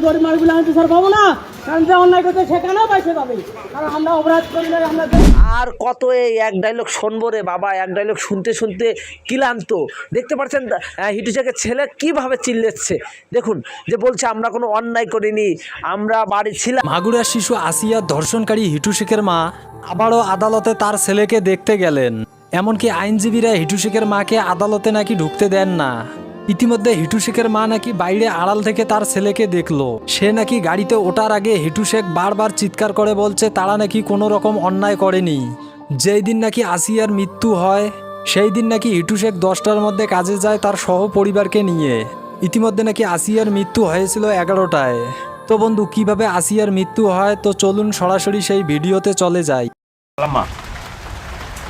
গরিব মানুষগুলো আমি বিচার পাবো না, কারণ যে অন্যায় করতে সেখানেও পয়সা পাবে, কারণ আমরা অপরাধ করলে আমরা। আর কত এই এক ডায়লগ শুনবো রে বাবা, এক ডায়লগ শুনতে শুনতে ক্লান্ত। দেখতে পাচ্ছেন হিটু শেখের ছেলে কীভাবে চিল্লাচ্ছে দেখুন, যে বলছে আমরা কোনো অন্যায় করিনি, আমরা বাড়ি ছিলাম। মাগুরার শিশু আসিয়া ধর্ষণকারী হিটু শেখের মা আবারও আদালতে তার ছেলেকে দেখতে গেলেন। এমনকি আইনজীবীরা হিটু শেখের মাকে আদালতে নাকি ঢুকতে দেন না। ইতিমধ্যে হিটু শেখের মা নাকি বাইরে আড়াল থেকে তার ছেলেকে দেখলো। সে নাকি গাড়িতে ওঠার আগে হিটু শেখ বারবার চিৎকার করে বলছে তারা নাকি কোনো রকম অন্যায় করেনি। যেই দিন নাকি আসিয়ার মৃত্যু হয় সেই দিন নাকি হিটু শেখ 10টার মধ্যে কাজে যায় তার সহ পরিবারকে নিয়ে। ইতিমধ্যে নাকি আসিয়ার মৃত্যু হয়েছিল 11টায়। তো বন্ধু, কিভাবে আসিয়ার মৃত্যু হয় তো চলুন সরাসরি সেই ভিডিওতে চলে যাই।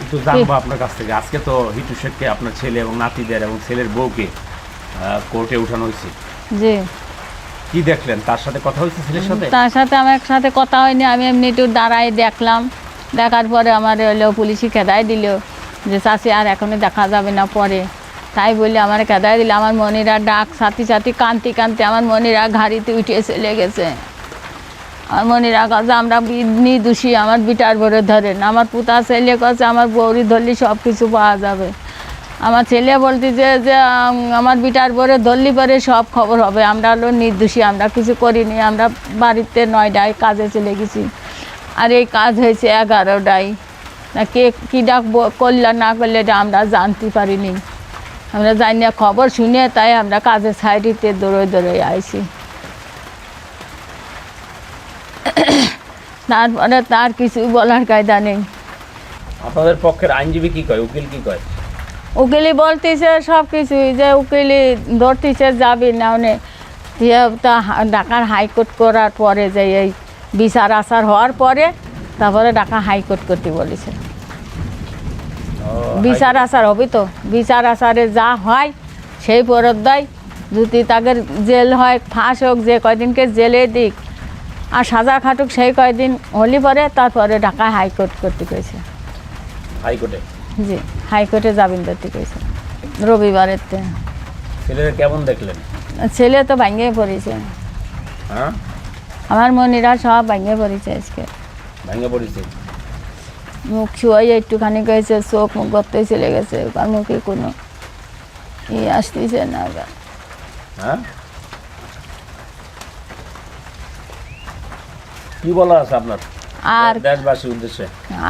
একটু জানবো আপনার কাছ থেকে, আজকে তো হিটু শেখকে আপনার ছেলে এবং নাতিদের এবং ছেলের বউকে কোর্টে উঠানো হয়েছে। জি, কি দেখলেন? তার সাথে কথা হয়েছে ছেলের সাথে? তার সাথে আমার সাথে কথা হয়নি, আমি এমনি একটু দাঁড়াই দেখলাম। দেখার পরে আমার হলো পুলিশই খেদাই দিল যে চাষি আর এখনই দেখা যাবে না পরে, তাই বলে আমার খেদাই দিল। আমার মনিরা ডাক সাথী সাথী কান্তি কান্তি আমার মনিরা গাড়িতে উঠে চলে গেছে। আমার মনিরা কাছে আমরা নির্দোষী, আমার বিটার ভরে ধরেন। আমার পুতা ছেলে কাছে আমার বৌরি ধরলে সব কিছু পাওয়া যাবে। আমার ছেলে বলতেছে যে আমার বিটার ভরে ধরলি পরে সব খবর হবে, আমরা হলো নির্দোষী, আমরা কিছু করিনি, আমরা বাড়িতে 9টায় কাজে চলে গেছি, আর এই কাজ হয়েছে 11টায়। না কে কী ডাক করলে না করলে এটা আমরা জানতে পারিনি। আমরা জানি না, খবর শুনে তাই আমরা কাজের সাইডেতে দৌড়ে দৌড়ে আইছি। তারপরে তার কিছু বলার কায়দা নেই। আপনাদের পক্ষের আইনজীবী কি কয়, উকিল কি কয়? উকিলি বলতেছে সব কিছুই, যে উকিলি ধরতেছে যাবি না তা ঢাকার হাইকোর্ট করার পরে যে এই বিচার আচার হওয়ার পরে তারপরে ঢাকা হাইকোর্ট করতে বলেছে। বিচার আচার হবে তো, বিচার আচারে যা হয় সেই ফেরত দেয়। যদি তাদের জেল হয়, ফাঁস হোক, যে কয়দিনকে জেলে দিক আর সাজা খাটুক সেই কয়দিন হলি পরে তারপরে ঢাকা হাইকোর্ট করতে গেছে। হাইকোর্টে? জি, হাইকোর্টে জামিন ধরতে গেছে রবিবারের। ছেলেরা কেমন দেখলেন? ছেলে তো ভাঙিয়ে পড়েছে, হ্যাঁ আমার মনিরা সব ভাঙিয়ে পড়েছে। আজকে ভেঙে পড়েছে, মুখ ছুঁয়ে একটুখানি গেছে, চোখ মুখ করতে চলে গেছে, আর মুখে কোনো আসতেছে না। হ্যাঁ কি বলা আছে আপনার আর দেশবাসীর উদ্দেশ্যে?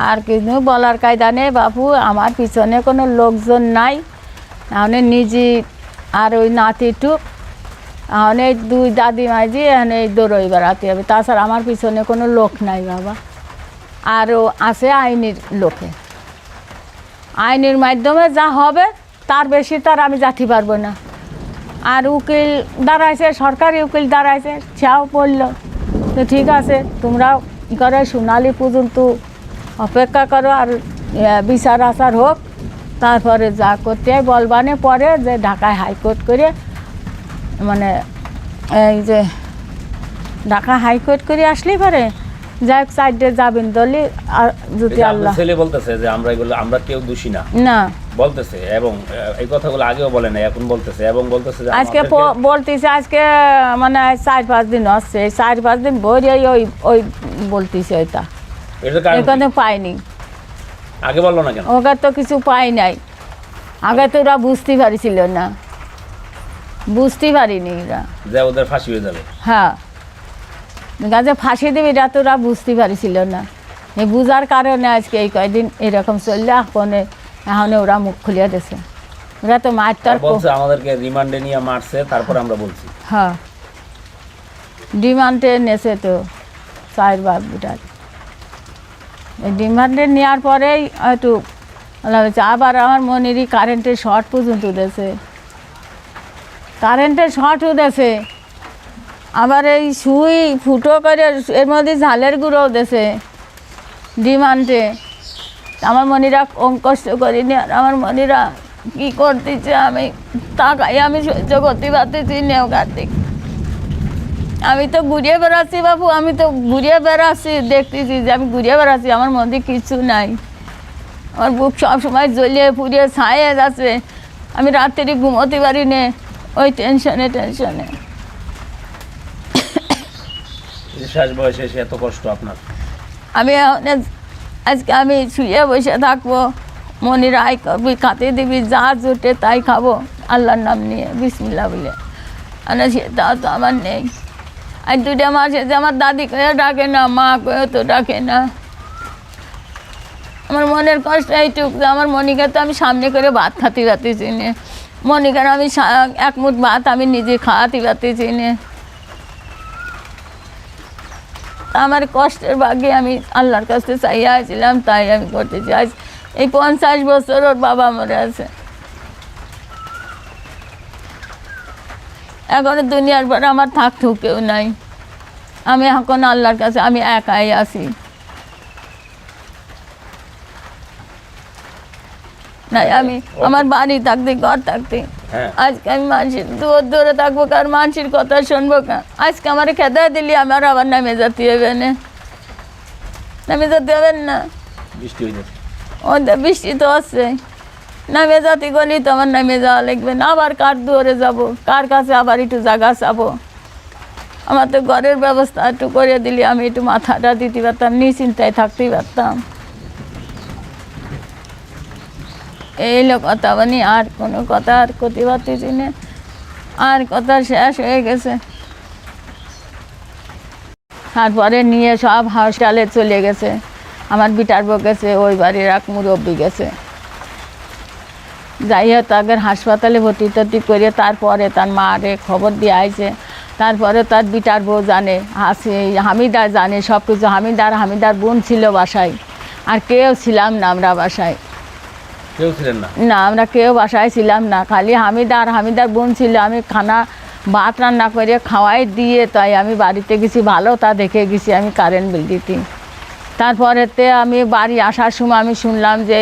আর কিছু বলার কায়দা নেই বাপু, আমার পিছনে কোনো লোকজন নাই। তাহলে নিজে আর ওই নাতিটুক এখন এই 2 দাদি মাঝি এখন এই দৌড়ই বেড়াতে হবে, তাছাড়া আমার পিছনে কোনো লোক নাই বাবা। আরও আছে আইনের লোকে, আইনের মাধ্যমে যা হবে তার বেশি তার আমি যাতে পারবো না। আর উকিল দাঁড়াইছে, সরকারি উকিল দাঁড়াইছে, সেও পড়লো তো ঠিক আছে, তোমরাও করে সোনালি পর্যন্ত অপেক্ষা করো, আর বিচার আচার হোক, তারপরে যা করতে বলবানে পরে যে ঢাকায় হাইকোর্ট করে মানে এই যে ঢাকা হাইকোর্ট করে আসলেই পারে যাই সাইডে যাবেন দলি। আর যদি আল্লাহ ছেলে বলতেছে যে আমরা এগুলো আমরা কেউ দোষী না না বলতেছে, এবং এই কথাগুলো আগেও বলে না, এখন বলতেছে, এবং বলতেছে যে আজকে বলতেছে আজকে মানে 4-5 দিন হচ্ছে, 4-5 দিন ভরে ওই ওই বলতেছে ওইটা এখানে পাইনি। আগে বললো না কেন? ওকে তো কিছু পাই নাই, আগে তো ওরা বুঝতে পারছিল না, বুঝতে পারিনি ওরা যে ওদের ফাঁসি হয়ে যাবে। হ্যাঁ, গাছে ফাঁসি দেবে এটা তো ওরা বুঝতে পারছিল না। এই বুঝার কারণে আজকে এই কয়দিন এরকম চললে এখন ওরা মুখ খুলিয়ে দিয়েছে। ওরা তো মারটার বলছে আমাদেরকে রিমান্ডে নিয়ে মারছে, তারপর আমরা বলছি। হ্যাঁ, ডিমান্ডে নেছে তো 4 বার বিটার, এই ডিমান্ডে নেওয়ার পরেই একটু হয়েছে। আবার আমার মনেরই কারেন্টের শর্ট পর্যন্ত উঠেছে, কারেন্টের শর্ট উঠেছে, আবার এই সুই ফুটো করে এর মধ্যে ঝালের গুঁড়োও দিয়েছে ডিমান্ডে। আমার মনিরা কম কষ্ট করিনি, আর আমার মনিরা কী করতেছে আমি তাকাই, আমি সহ্য করতে পারতেছি নেও কার্তিক। আমি তো ঘুরিয়ে বেড়াচ্ছি বাবু, আমি তো ঘুরিয়ে বেড়াচ্ছি, দেখতেছি যে আমি ঘুরিয়ে বেড়াচ্ছি, আমার মধ্যে কিছু নাই। আমার বুক সবসময় জ্বলিয়ে পুড়িয়ে ছায়ে যাচ্ছে, আমি রাত্রি ঘুমোতে পারি না ওই টেনশনে। শেষ বয়সে এসে এত কষ্ট আপনার? আমি আজকে আমি শুয়ে বসে থাকবো, মনির আয় করবি, খাতে দিবি, যা জুটে তাই খাবো আল্লাহর নাম নিয়ে বিসমিল্লাহ বলে। আর সেটাও তো আমার নেই। আর 2টা মাস এসে আমার দাদি কেউ ডাকে না, মা কেউ তো ডাকে না। আমার মনের কষ্ট এইটুক যে আমার মনিকে তো আমি সামনে করে ভাত খাতে পারতেছি না, মনিকার আমি এক মুঠ ভাত আমি নিজে খাওয়াতে পারতেছি না। আমার কষ্টের ভাগে আমি আল্লাহর কাছে চাইয়া আসছিলাম, তাই আমি করতে চাই। এই 50 বছর ওর বাবা মরে আছে, এখন দুনিয়ার পর আমার থাকতেও কেউ নাই। আমি এখন আল্লাহর কাছে আমি একাই আছি। নাই আমি আমার বাড়ি থাকতে, ঘর থাকতে, আজকে আমি মানুষের দূরে থাকবো, কার মানুষের কথা শুনবো না। আজকে আমার খেতে দিলি আমার আবার নামে যেতে হবে না, নামে যেতে হবে না। বৃষ্টি হয়ে যাচ্ছে, ওদের বৃষ্টি তো আছে, নামে যাতে গেলেই তো আমার নামে যাওয়া লাগবে না। আবার কার দুয়ারে যাব, কার কাছে আবার একটু জায়গা চাবো। আমার তো ঘরের ব্যবস্থা একটু করে দিলি আমি একটু মাথাটা দিতে পারতাম, নিশ্চিন্তায় থাকতেই পারতাম। এই লোক কথা বলি, আর কোনো কথা আর করতে পারতেছি না, আর কথা শেষ হয়ে গেছে। তারপরে নিয়ে সব হসপিটালে চলে গেছে। আমার বিটার বউ গেছে, ওই বাড়ির এক মুরব্বী গেছে। যাই হোক তাকে হাসপাতালে ভর্তি টর্তি করে তারপরে তার মারে খবর দিয়ে আইছে। তারপরে তার বিটার বউ জানে, হামিদার জানে সব কিছু। হামিদার বোন ছিল বাসায়, আর কেউ ছিলাম না আমরা বাসায়। কেউ ছিলেন না? না, আমরা কেউ বাসায় ছিলাম না, খালি হামিদার বোন ছিল। আমি খানা ভাত রান্না করে খাওয়াই দিয়ে তাই আমি বাড়িতে গেছি, ভালো তা দেখে গেছি আমি কারেন্ট বিল দিতে। তারপরেতে আমি বাড়ি আসার সময় আমি শুনলাম যে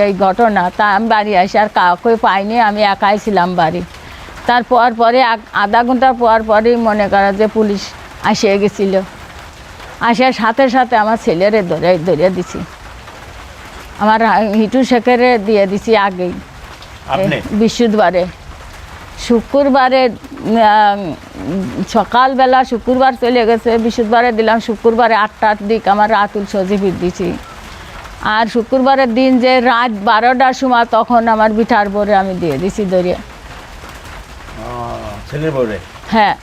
এই ঘটনা। তা আমি বাড়ি আসি আর কাউকে পাইনি, আমি একাই ছিলাম বাড়ি। তারপর পরে আধা ঘন্টা পর পরেই মনে করা যে পুলিশ আসে গেছিল। আসার সাথে সাথে আমার ছেলেরে ধরে দিছি, আমার হিটু শেখেরে দিয়ে দিছি আগেই। বৃহস্পতিবারে, শুক্রবারে সকালবেলা শুক্রবার চলে গেছে, বৃহস্পতিবারে দিলাম। শুক্রবারে 8টার দিক আমার রাতুল সজীবির দিছি। আর শুক্রবারের দিন যে রাত 12টার সময় তখন আমার বিঠার বরে আমি দিয়ে দিছি দরিয়া। ছেলের বরে? হ্যাঁ।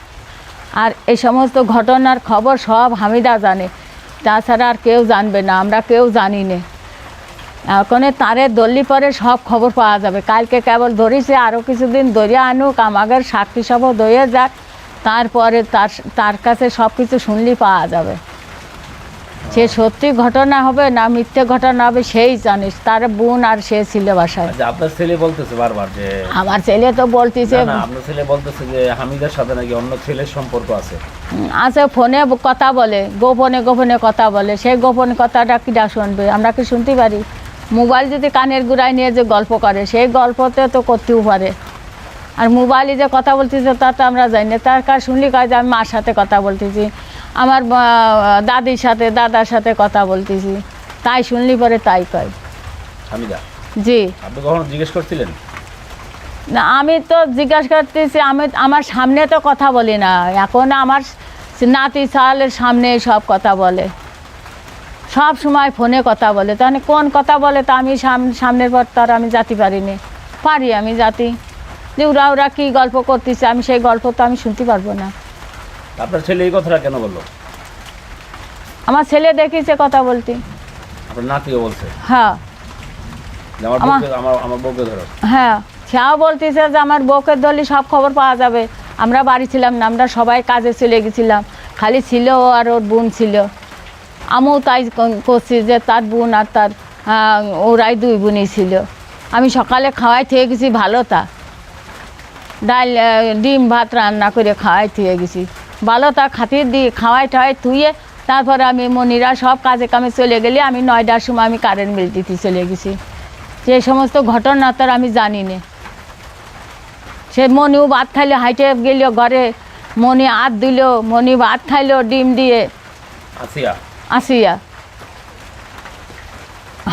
আর এই সমস্ত ঘটনার খবর সব হামিদা জানে, তাছাড়া আর কেউ জানবে না, আমরা কেউ জানি না। ওখানে তারে দল্লি পরে সব খবর পাওয়া যাবে। কালকে কেবল ধরেছে, আরও কিছুদিন ধরিয়া আনুক, আমাদের সাক্ষী সব দইয়ে যাক, তারপরে তার কাছে সব কিছু শুনলেই পাওয়া যাবে। সে সত্যি ঘটনা হবে না মিথ্যে ঘটনা হবে সেই জানিস। তার বোন আর সে ছিল বাসায়। আপনার ছেলে বলতেছে বারবার যে, আমার ছেলে তো বলতেছে, আপনার ছেলে বলতেছে যে হামিদার সাথে নাকি অন্য ছেলের সম্পর্ক আছে। আছে, ফোনে কথা বলে, গোপনে কথা বলে। সেই গোপন কথাটা কিটা শুনবে, আমরা কি শুনতে পারি? মোবাইল যদি কানের গুড়ায় নিয়ে যে গল্প করে, সেই গল্পতে তো করতেও পারে। আর মোবাইলে যে কথা বলতেছে তা তো আমরা জানি না। তার কার শুনলি কয় যে আমি মার সাথে কথা বলতেছি, আমার দাদার সাথে কথা বলতেছি, তাই শুনলি পরে তাই কয়। হামিদা? জি। আপনি কখনো জিজ্ঞেস করছিলেন? না, আমি তো জিজ্ঞাসা করতেছি, আমার সামনে তো কথা বলি না। এখন আমার নাতি সালের সামনে সব কথা বলে, সব সময় ফোনে কথা বলে। তাহলে কোন কথা বলে তা আমি সামনের পর তার আমি জাতি পারিনি। পারি আমি জাতি যে ওরা কী গল্প করতেছে, আমি সেই গল্প তো আমি শুনতে পারবো না। আপনার ছেলে এই কথাটা কেন বললো? আমার ছেলে দেখিছে কথা বলতে। আপনার নাতিও বলছে? হ্যাঁ। আমার বউকে ধরো। হ্যাঁ, সেও বলতেছে যে আমার বউকে ধরলে সব খবর পাওয়া যাবে। আমরা বাড়ি ছিলাম না, আমরা সবাই কাজে চলে গেছিলাম, খালি ছিল ও আর ওর বোন ছিল। আমিও তাই করছি যে তার বোন আর তার ওরাই 2 বোনই ছিল। আমি সকালে খাওয়াই থেকে গেছি ভালো, তা ডাল ডিম ভাত রান্না করে খাওয়াই থেকে গেছি ভালো, তা খাতির দিয়ে খাওয়াই ঠাওয়াই থুয়ে তারপরে আমি মনিরা সব কাজে কামে চলে গেলে আমি 9টার সময় আমি কারেন্ট বিল দিতে চলে গেছি। যে সমস্ত ঘটনা তার আমি জানি না। সে মনিও ভাত খাইলে, হাইটে গেল ঘরে, মনি হাত দিল, মনি ভাত খাইলো ডিম দিয়ে।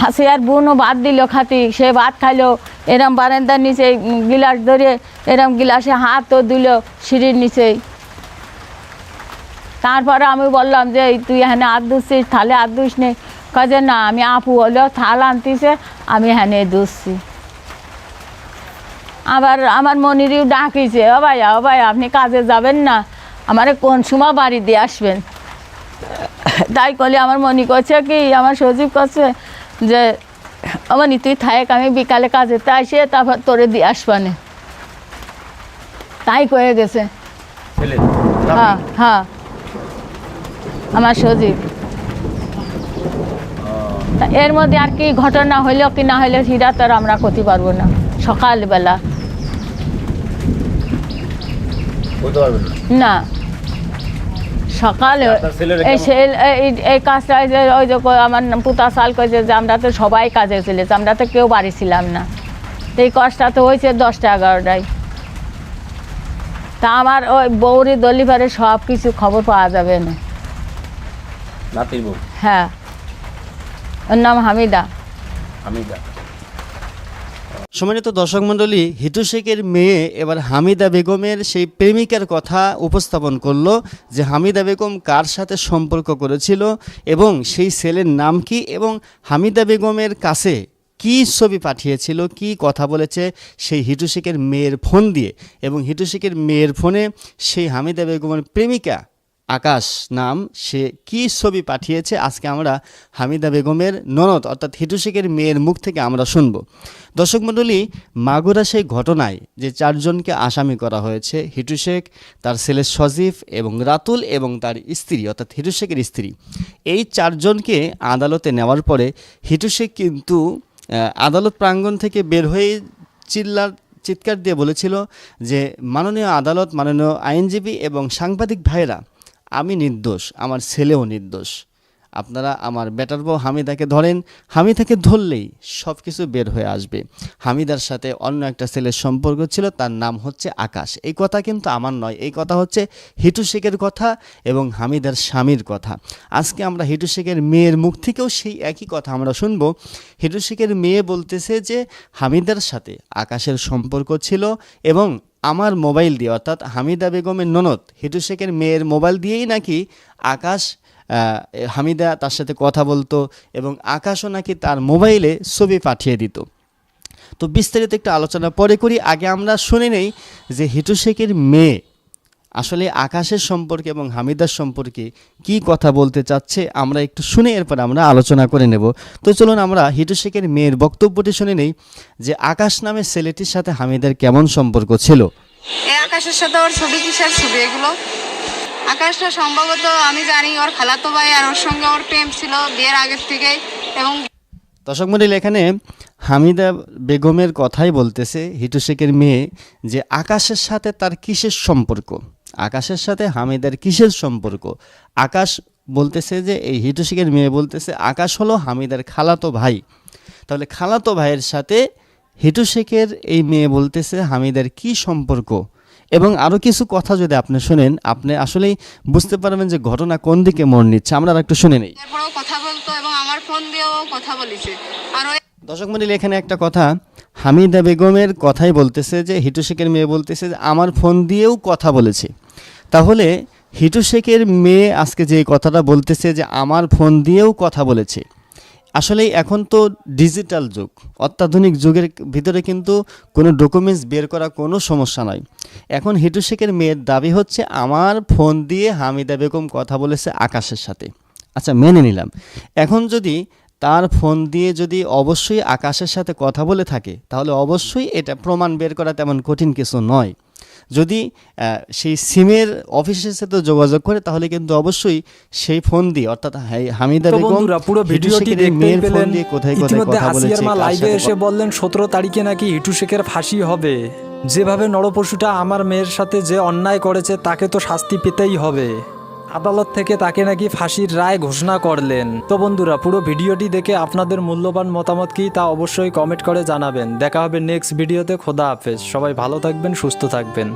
আসিয়ার বোনও ভাত দিল খাতি, সে ভাত খাইলো। এরম বারান্দার নিচে গিলাস ধরে এরম গিলাসে হাতও দিল সিঁড়ির নিচেই। তারপরে আমি বললাম যে এই তুই এখানে হাত ধুচ্ছিস, থালে হাত ধুস নেই। কাজে না, আমি আপু হলেও থাল আনতিছে, আমি এখানে ধুচ্ছি। আবার আমার মনিরও ডাকিছে, ও ভাই আপনি কাজে যাবেন না, আমারে কোন সময় বাড়ি দিয়ে আসবেন। তাই করলে আমার মনি করছে কি, আমার সজীব করছে যে মনি তুই থাক, আমি বিকালে কাজেতে আসে তারপর তোরে দিয়ে আসবানে। তাই করে গেছে। ছেলে হ্যাঁ হ্যাঁ, আমার সজীব। তা এর মধ্যে আর কি ঘটনা হইলো কি না হইলো সেটা তো আর আমরা করতে পারবো না। সকালবেলা বলতে পারবেন না, সকালে আপনার ছেলের এই কাজটা ওই যে আমার পুতা সাল কয়েছে যে আমরা তো সবাই কাজে চলেছি, আমরা তো কেউ বাড়ি ছিলাম না। তো এই কাজটা তো হয়েছে 10টা 11টায়। তা আমার ওই বৌরি দলিভারে সব কিছু খবর পাওয়া যাবে না। নাতির বউ হ্যাঁ, ওর নাম হামিদা। হামিদা। সম্মানিত দর্শক মণ্ডলী, হিটু শেখের মেয়ে এবার হামিদা বেগমের সেই প্রেমিকার কথা উপস্থাপন করলো যে হামিদা বেগম কার সাথে সম্পর্ক করেছিল এবং সেই ছেলের নাম কি এবং হামিদা বেগমের কাছে কি ছবি পাঠিয়েছিল, কি কথা বলেছে সেই হিটু শেখের মেয়ের ফোন দিয়ে, এবং হিটু শেখের মেয়ের ফোনে সেই হামিদা বেগমের প্রেমিকা আকাশ নাম সে কি ছবি পাঠিয়েছে আজকে আমরা হামিদা বেগমের ননদ অর্থাৎ হিটু শেখের মেয়ের মুখ থেকে আমরা শুনব। দর্শক মণ্ডলী, মাগুরা সেই ঘটনায় যে 4 জনকে আসামি করা হয়েছে, হিটু শেখ, তার ছেলে সজীব এবং রাতুল এবং তার স্ত্রী অর্থাৎ হিটু শেখের স্ত্রী, এই 4 জনকে আদালতে নেওয়ার পরে হিটু শেখ কিন্তু আদালত প্রাঙ্গণ থেকে বের হয়ে চিৎকার দিয়ে বলেছিল যে মাননীয় আদালত, মাননীয় আইনজীবী এবং সাংবাদিক ভাইরা, আমি নির্দোষ, আমার ছেলেও নির্দোষ। আপনারা আমার বেটার বউ হামিদাকে ধরেন, হামিদাকে ধরলেই সব কিছু বের হয়ে আসবে। হামিদার সাথে অন্য একটা ছেলের সম্পর্ক ছিল, তার নাম হচ্ছে আকাশ। এই কথা কিন্তু আমার নয়, এই কথা হচ্ছে হিটু শেখের কথা এবং হামিদার স্বামীর কথা। আজকে আমরা হিটু শেখের মেয়ের মুখ থেকেও সেই একই কথা আমরা শুনবো। হিটু শেখের মেয়ে বলতেছে যে হামিদার সাথে আকাশের সম্পর্ক ছিল এবং আমার মোবাইল দিয়ে অর্থাৎ হামিদা বেগমের ননদ হিটু শেখের মেয়ের মোবাইল দিয়েই নাকি আকাশ হামিদা তার সাথে কথা বলতো এবং আকাশও নাকি তার মোবাইলে ছবি পাঠিয়ে দিত। তো বিস্তারিত একটু আলোচনা পরে করি, আগে আমরা শুনে নেই যে হিটু শেখের মেয়ে আসলে আকাশের সম্পর্কে এবং হামিদার সম্পর্কে কি কথা বলতে চাচ্ছে আমরা একটু শুনে এরপর আমরা আলোচনা করে নেব। তো চলুন আমরা হিটু শেখের মেয়ের বক্তব্যটি শুনে নেই যে আকাশ নামের ছেলেটির সাথে হামিদার কেমন সম্পর্ক ছিল। এই আকাশের সাথে ওর ছবি, কিসের ছবি এগুলো? আকাশটা সম্ভবত আমি জানি ওর খালাতো ভাই, আর ওর সঙ্গে ওর প্রেম ছিল বিয়ের আগের থেকেই। এবং দর্শক মণ্ডলী, এখানে হামিদা বেগমের কথাই বলতেছে হিটু শেখের মেয়ে যে আকাশের সাথে তার কিসের সম্পর্ক, আকাশের সাথে হামিদার কিসের সম্পর্ক। আকাশ বলতেছে যে এই হিটু শেখের মেয়ে বলতেছে আকাশ হলো হামিদার খালাতো ভাই। তাহলে খালাতো ভাইয়ের সাথে হিটু শেখের এই মেয়ে বলতেছে হামিদার কি সম্পর্ক, এবং আরও কিছু কথা যদি আপনি শোনেন আপনি আসলেই বুঝতে পারবেন যে ঘটনা কোন দিকে মোড় নিচ্ছে। আমরা একটু শুনে নেই। তারপরেও কথা বলতো এবং আমার ফোন দিয়েও কথা বলেছে। আর ওই দর্শক মণ্ডলী, এখানে একটা কথা হামিদা বেগমের কথাই বলতেছে যে হিটু শেখের মেয়ে বলতেছে যে আমার ফোন দিয়েও কথা বলেছে। তাহলে হিটু শেখের মেয়ে আজকে যে কথাটা বলতেছে যে আমার ফোন দিয়েও কথা বলেছে, আসলে এখন তো ডিজিটাল যুগ, অত্যাধুনিক যুগের ভিতরে কিন্তু কোনো ডকুমেন্টস বের করা কোনো সমস্যা নয়। এখন হিটু শেখের মেয়ের দাবি হচ্ছে আমার ফোন দিয়ে হামিদা বেগম কথা বলেছে আকাশের সাথে। আচ্ছা, মেনে নিলাম। এখন যদি তার ফোন দিয়ে যদি অবশ্যই আকাশের সাথে কথা বলে থাকে তাহলে অবশ্যই এটা প্রমাণ বের করা তেমন কঠিন কিছু নয়। যদি সেই সিমের অফিসের সাথে যোগাযোগ করে তাহলে কিন্তু অবশ্যই সেই ফোন দিয়ে অর্থাৎ হামিদা তো বেগম বন্ধুরা, পুরো ভিডিওটি দেখতেই মেয়ের ফোন পেলেন। দিয়ে কোথায় কোথায় ইতিমধ্যে কথা বলেছে, আসিয়ার মা কার লাইভে সাথে এসে বললেন 17 তারিখে নাকি হিটু শেখের ফাঁসি হবে। যেভাবে নরপশুটা আমার মেয়ের সাথে যে অন্যায় করেছে তাকে তো শাস্তি পেতেই হবে। আদালত থেকে তাকে নাকি ফাঁসির রায় ঘোষণা করলেন। তো বন্ধুরা, পুরো ভিডিওটি দেখে আপনাদের মূল্যবান মতামত কি তা অবশ্যই কমেন্ট করে জানাবেন। দেখা হবে নেক্সট ভিডিওতে। খোদা হাফেজ। সবাই ভালো থাকবেন, সুস্থ থাকবেন।